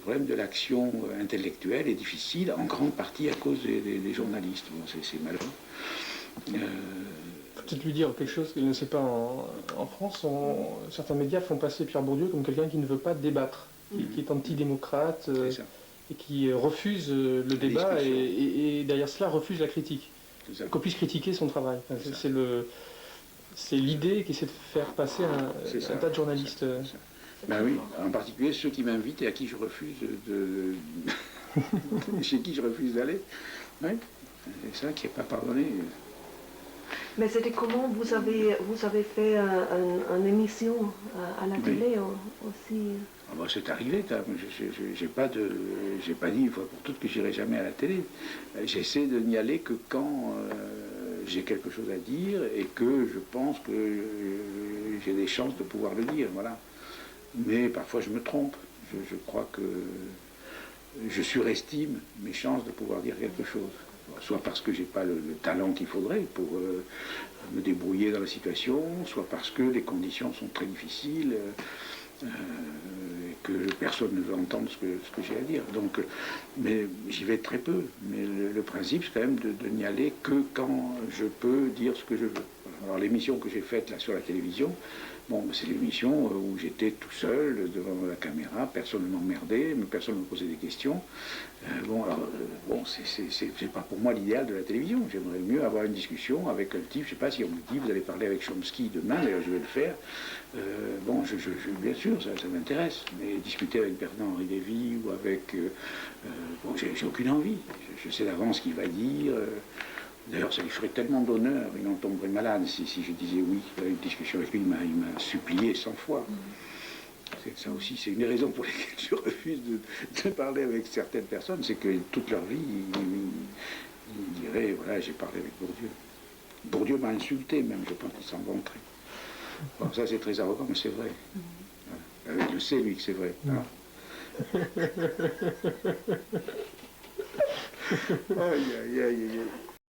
problème de l'action intellectuelle est difficile, en grande partie à cause des journalistes. Bon, c'est malheureux. Faut peut-être lui dire quelque chose qu'il ne sait pas en France. Certains médias font passer Pierre Bourdieu comme quelqu'un qui ne veut pas débattre, qui est antidémocrate et qui refuse le débat et derrière cela refuse la critique. Qu'on puisse critiquer son travail. Enfin, c'est l'idée qui essaie de faire passer un tas de journalistes. Ben oui, en particulier ceux qui m'invitent et à qui je refuse chez qui je refuse d'aller. Oui, c'est ça qui n'est pas pardonné. Mais c'était comment vous avez fait une émission à la télé aussi? Ah ben c'est arrivé, j'ai pas dit une fois pour toutes que j'irai jamais à la télé. J'essaie de n'y aller que quand j'ai quelque chose à dire et que je pense que j'ai des chances de pouvoir le dire, voilà. Mais parfois je me trompe. Je crois que je surestime mes chances de pouvoir dire quelque chose. Soit parce que j'ai pas le talent qu'il faudrait pour me débrouiller dans la situation, soit parce que les conditions sont très difficiles et que personne ne veut entendre ce que j'ai à dire. Donc, mais j'y vais très peu. Mais le principe, c'est quand même de n'y aller que quand je peux dire ce que je veux. Alors l'émission que j'ai faite là sur la télévision, bon, c'est l'émission où j'étais tout seul devant la caméra, personne ne m'emmerdait, mais personne ne me posait des questions. C'est pas pour moi l'idéal de la télévision. J'aimerais mieux avoir une discussion avec un type, je sais pas si on me dit vous allez parler avec Chomsky demain, d'ailleurs je vais le faire. Bien sûr, ça m'intéresse, mais discuter avec Bernard-Henri Lévy ou avec... j'ai aucune envie. Je sais d'avance ce qu'il va dire. D'ailleurs, ça lui ferait tellement d'honneur, il en tomberait malade si je disais oui à une discussion avec lui. Il m'a supplié 100 fois. Ça aussi, c'est une des raisons pour lesquelles je refuse de parler avec certaines personnes, c'est que toute leur vie, ils diraient, voilà, j'ai parlé avec Bourdieu. Bourdieu m'a insulté même, je pense qu'il s'en vanterait. Bon, ça c'est très arrogant, mais c'est vrai. Voilà. Il le sait, lui, que c'est vrai. Aïe, aïe, aïe, aïe.